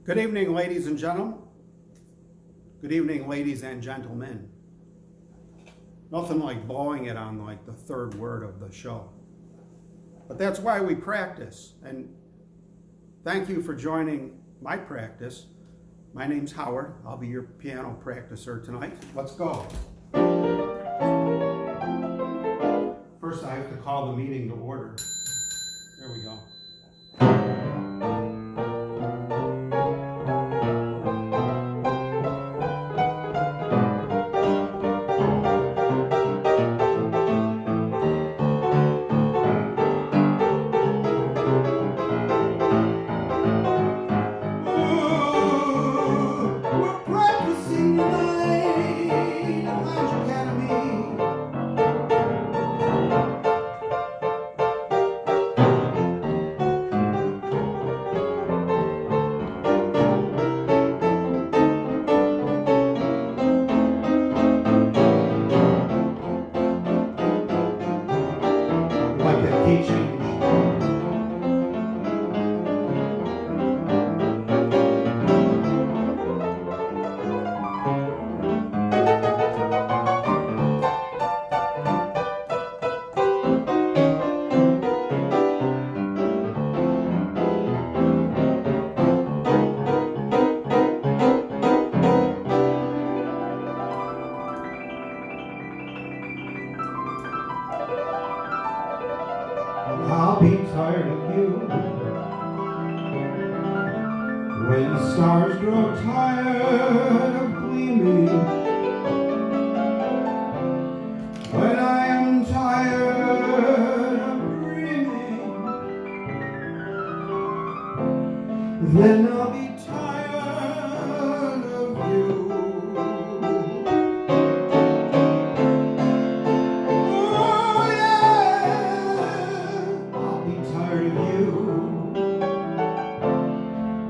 Good evening, ladies and gentlemen. Good evening, ladies and gentlemen. Nothing like blowing it on like the third word of the show. But that's why we practice. And thank you for joining my practice. My name's Howard. I'll be your piano practicer tonight. Let's go. First, I have to call the meeting to order. There we go. I'll be tired of you when the stars grow tired of gleaming, when I am tired of dreaming, then I'll be tired of you.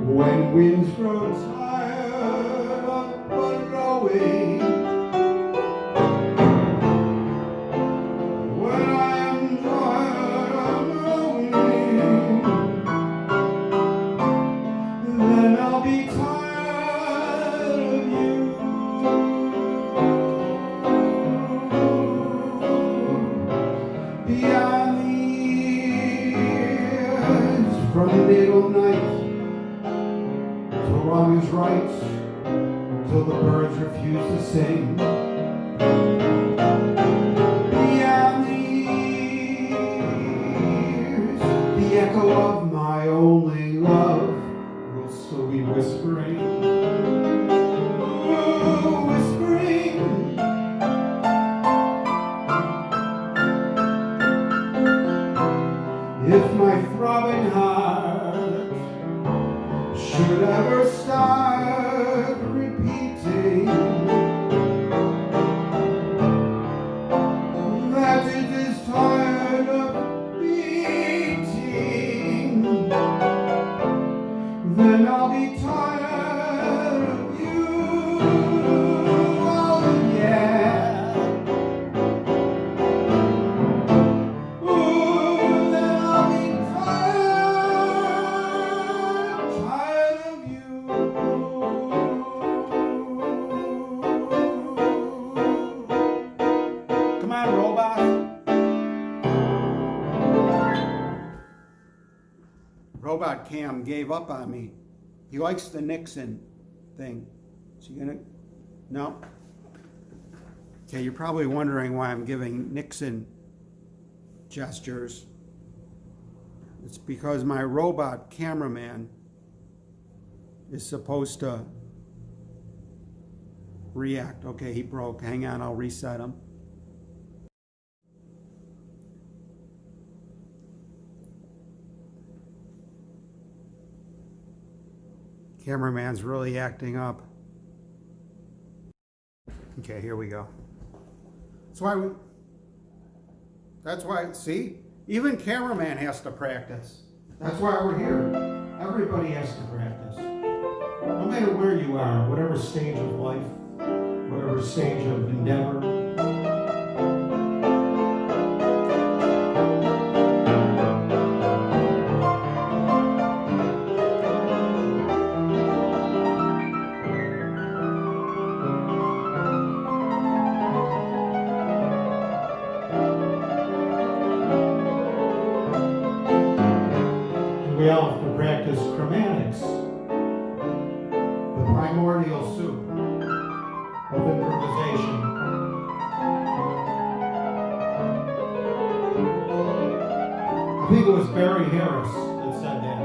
When winds grow tired of blowing, when I am tired of roaming, then I'll be tired of you. Beyond the years, from middle night till wrong is right, till the birds refuse to sing. Beyond the years, the echo of my only love will still be whispering, whispering. If my throbbing heart should ever start repeating that it is tired of beating, then I'll be tired of you. Oh yeah. Ooh, then I'll be tired of you. Come on, robot. Robot Cam gave up on me. He likes the Nixon thing. Is he gonna? No? Okay, you're probably wondering why I'm giving Nixon gestures. It's because my robot cameraman is supposed to react. Okay, he broke. Hang on, I'll reset him. Cameraman's really acting up. Okay, here we go. That's why, see? Even cameraman has to practice. That's why we're here. Everybody has to practice. No matter where you are, whatever stage of life, whatever stage of endeavor. chromatics, the primordial soup of improvisation. I think it was Barry Harris that said that,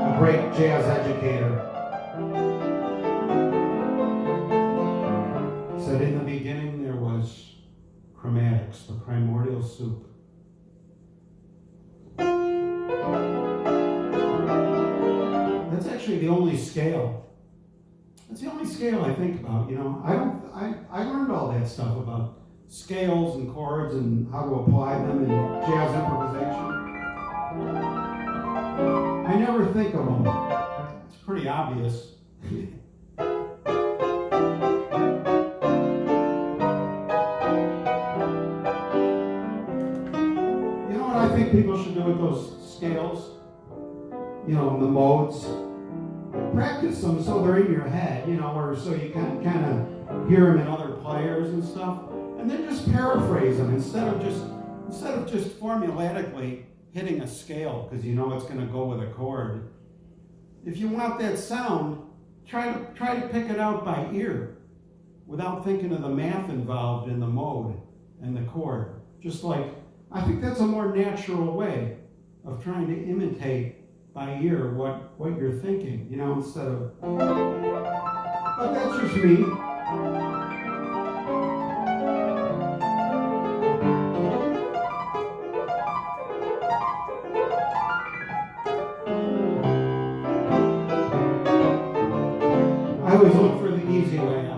a great jazz educator. Said in the beginning there was chromatics, the primordial soup. That's actually the only scale. That's the only scale I think about, you know. I learned all that stuff about scales and chords and how to apply them in jazz improvisation. I never think of them. It's pretty obvious. You know what I think people should do with those scales? You know, the modes. Practice them so they're in your head, you know, or so you can kind of hear them in other players and stuff, and then just paraphrase them instead of just formulatically hitting a scale because you know it's going to go with a chord. If you want that sound, try to pick it out by ear without thinking of the math involved in the mode and the chord. Just like, I think that's a more natural way of trying to imitate by ear what you're thinking, you know, instead of, but that's just me. I always look for the easy way out.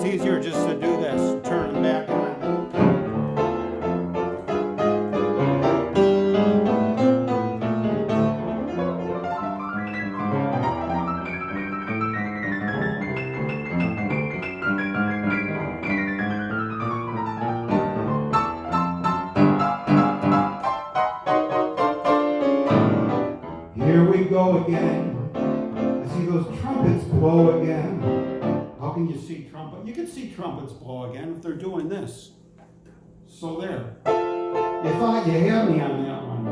Easier just to do this, turn them back on. Here we go again. I see those trumpets blow again. How can you see trumpet? You can see trumpets blow again if they're doing this. So there. You thought you had me on that one.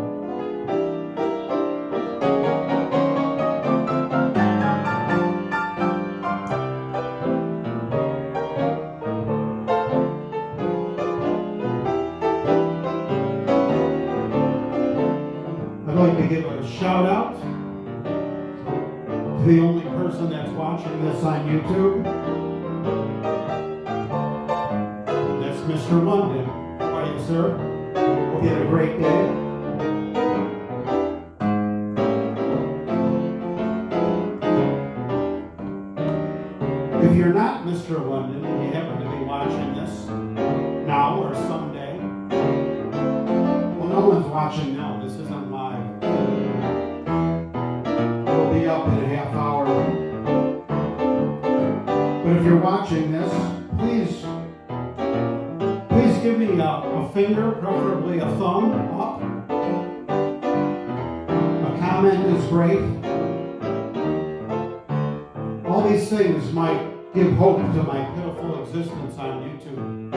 I'd like to give a shout out to the only person that's watching this on YouTube. That's Mr. London. How are you, sir? Hope you had a great day. If you're not Mr. London and you happen to be watching this now or someday, well, no one's watching now. This isn't live. It'll be up in a half hour. But if you're watching this, please give me a finger, preferably a thumb up. A comment is great. All these things might give hope to my pitiful existence on YouTube.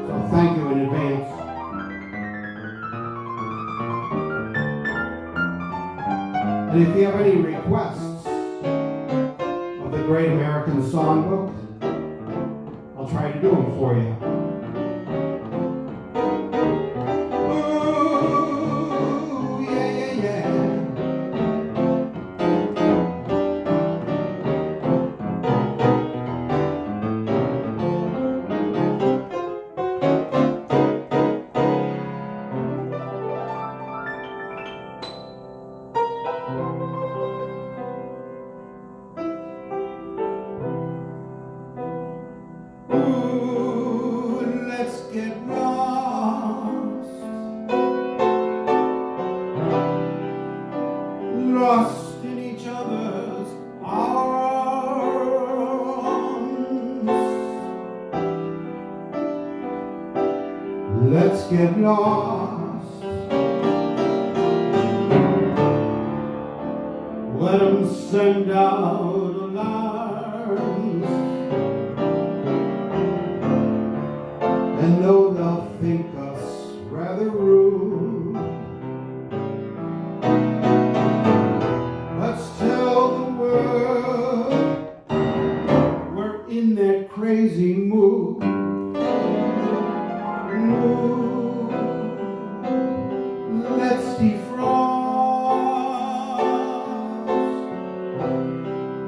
So thank you in advance. And if you have any requests of the Great American Songbook, I'll try to do them for you. Ooh, yeah, yeah, yeah. Ooh. send out alarms. And though they'll think us rather rude, let's tell the world we're in that crazy mood. Let's defrost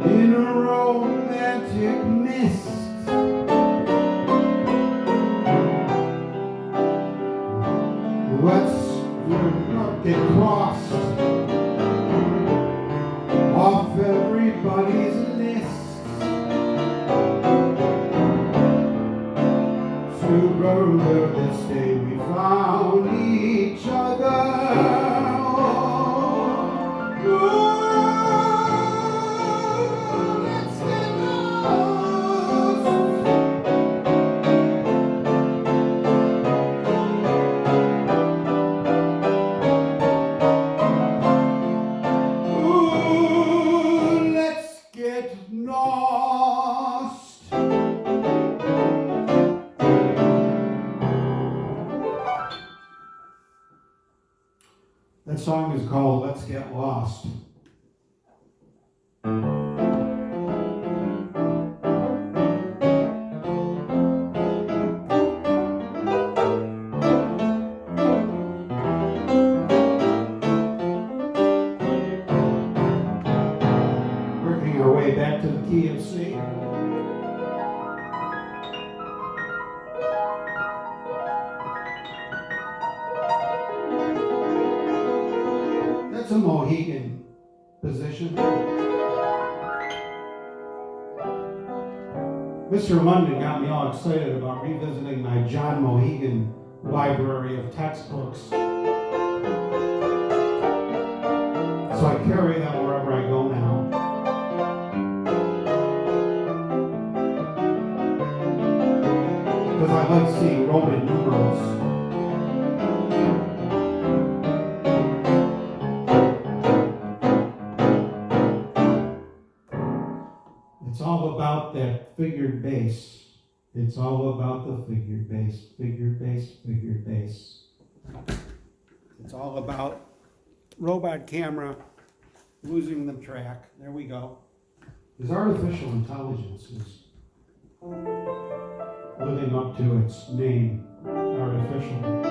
in a romantic mist. Let's get crossed off everybody's list. To remember this day we found each other. Ooh, let's get lost. Ooh, let's get lost. That song is called Let's Get Lost. Working our way back to the key of C. That's a Mehegan position. Mr. London got me all excited about revisiting my John Mehegan library of textbooks. So I carry them wherever I go now. Because I like seeing Roman numerals. It's all about that figured bass. It's all about the figured bass, figured bass, figured bass. It's all about robot camera losing the track. There we go. Because artificial intelligence is living up to its name, artificial.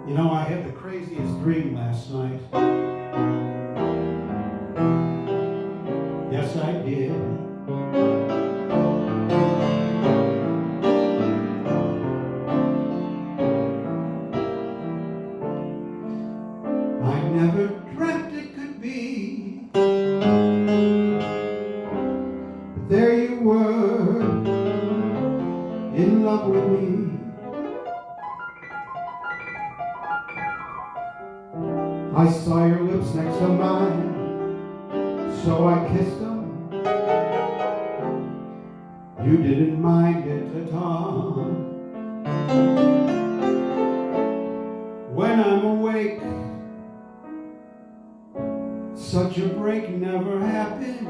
You know, I had the craziest dream last night. Yes, I did. I never dreamt it could be, but there you were, in love with me. I saw your lips next to mine, so I kissed them. You didn't mind it at all. When I'm awake, such a break never happens.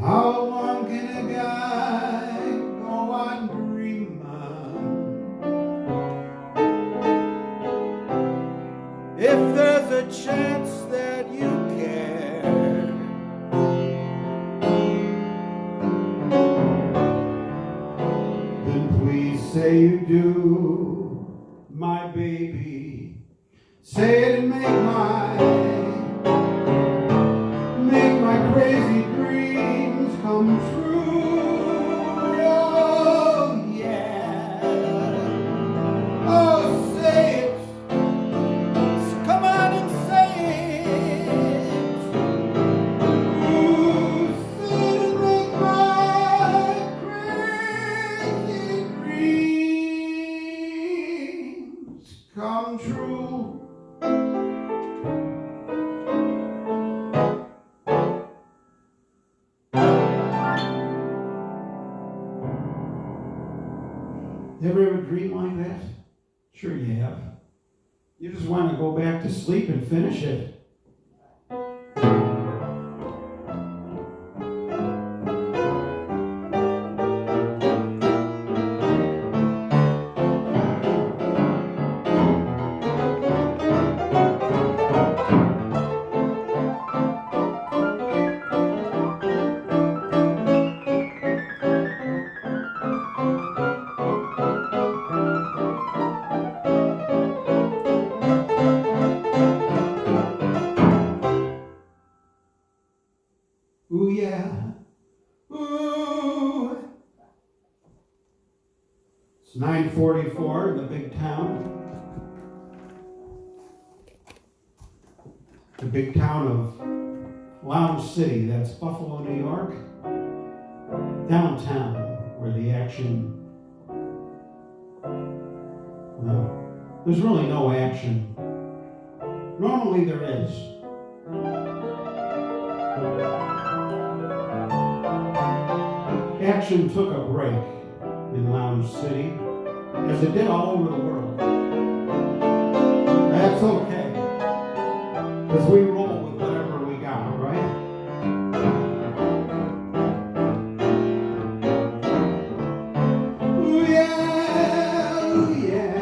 How long can a guy go on dreaming? If there's a chance that you care, then please say you do, my baby. Say it and make my crazy dreams come true. Oh yeah. Oh, say it. Come on and say it. Ooh, say it and make my crazy dreams come true. Ever have a dream like that? Sure you have. You just want to go back to sleep and finish it. Ooh, yeah. Ooh. It's 9:44 in the big town. The big town of Lounge City, that's Buffalo, New York. Downtown, where the action, well, there's really no action. Normally there is. Action took a break in Lounge City, as it did all over the world. That's okay, because we roll with whatever we got, right? Ooh, yeah, ooh, yeah.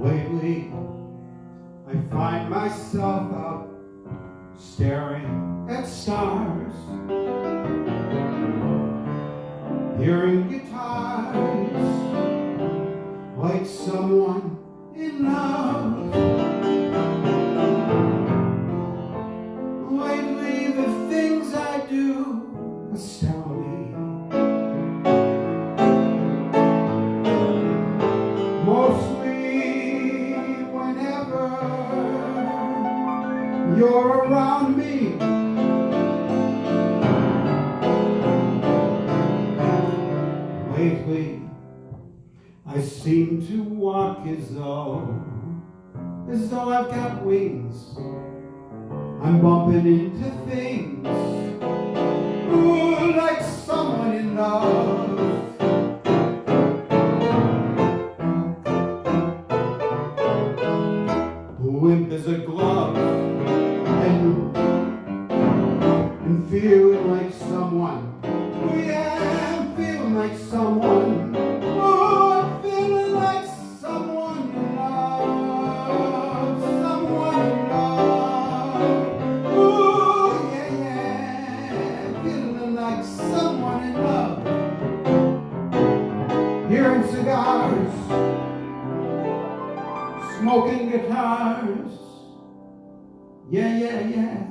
Lately, I find myself out staring at stars, hearing guitars, like someone in love. Lately, the things I do astound me. Mostly whenever you're around me. Lately, I seem to walk as though I've got wings. I'm bumping into things, ooh, like someone in love. Limp as a glove, and feeling like someone. Oh yeah, I'm feeling like someone. Oh, I'm feeling like someone in love. Someone in love. Oh yeah, yeah, feeling like someone in love. Hearing cigars, smoking guitars, yeah, yeah, yeah.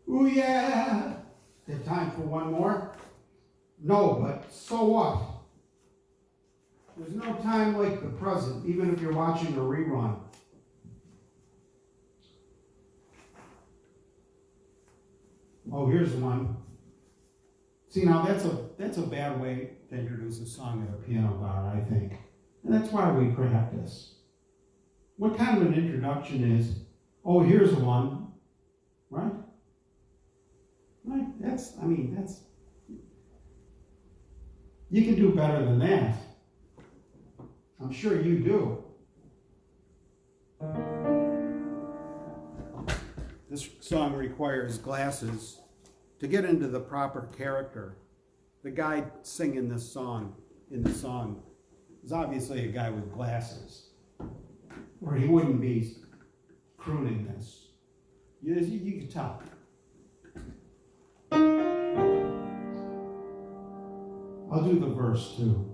Ooh, yeah. Got time for one more? No, but so what? There's no time like the present, even if you're watching a rerun. Oh, here's one. See, now that's a bad way to introduce a song at a piano bar, I think. And that's why we practice. What kind of an introduction is, oh, here's one, right? Right, you can do better than that. I'm sure you do. This song requires glasses to get into the proper character. The guy singing this song in the song is obviously a guy with glasses, or he wouldn't be crooning this. You can tell. I'll do the verse too,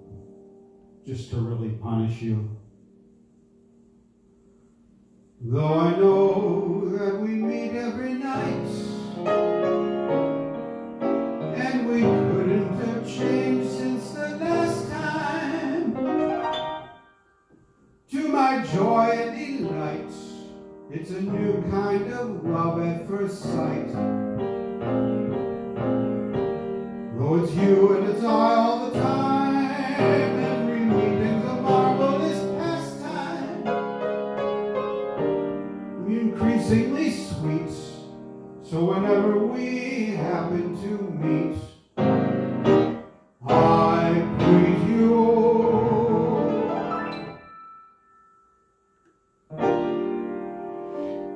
just to really punish you. Though I know that we meet every night, and we couldn't have changed since the last time, to my joy and delight, it's a new kind of love at first sight. Though it's you and it's I all the time, every meeting's a marvelous pastime, increasingly sweet. So whenever we happen to meet, I greet you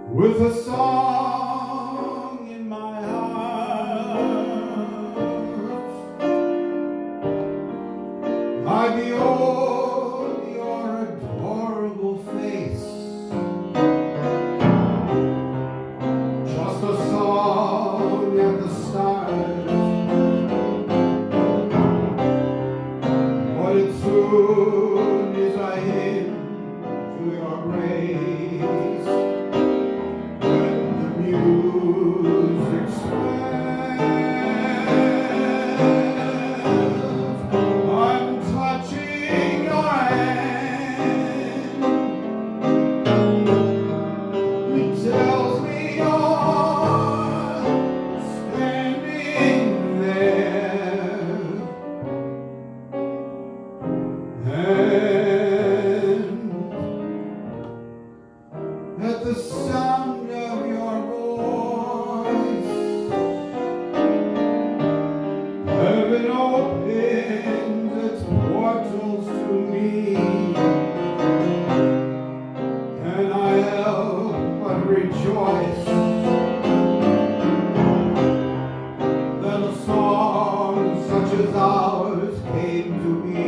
with a song in my heart. I behold your adorable face, just a song at the start, but as soon as I him to your grace, when the music swells, I'm touching your hand. It tells me you're standing there, and at the sound of your voice, heaven opens its portals to me, and I help but rejoice that a song such as ours came to be.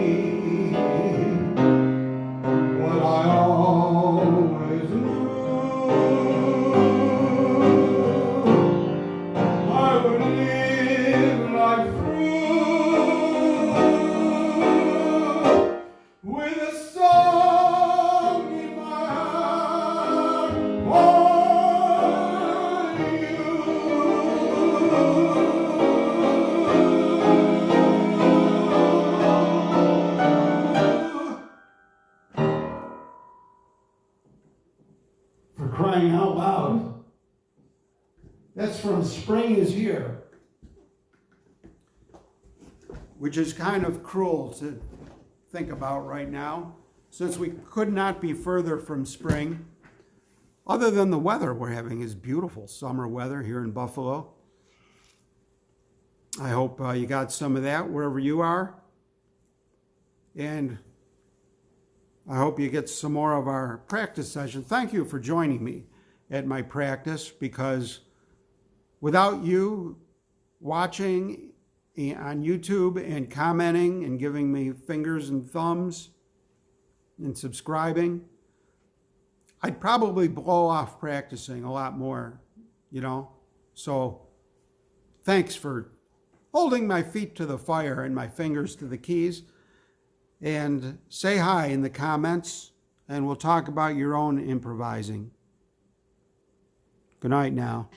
What I always knew, I would live like fruit, with a song in my heart for you. For crying out loud. That's from Spring is Here. which is kind of cruel to think about right now, since we could not be further from spring, other than the weather we're having is beautiful summer weather here in Buffalo. I hope you got some of that wherever you are. And I hope you get some more of our practice session. Thank you for joining me at my practice, because without you watching on YouTube and commenting and giving me fingers and thumbs and subscribing, I'd probably blow off practicing a lot more, you know? So thanks for holding my feet to the fire and my fingers to the keys. And say hi in the comments, and we'll talk about your own improvising. Good night now.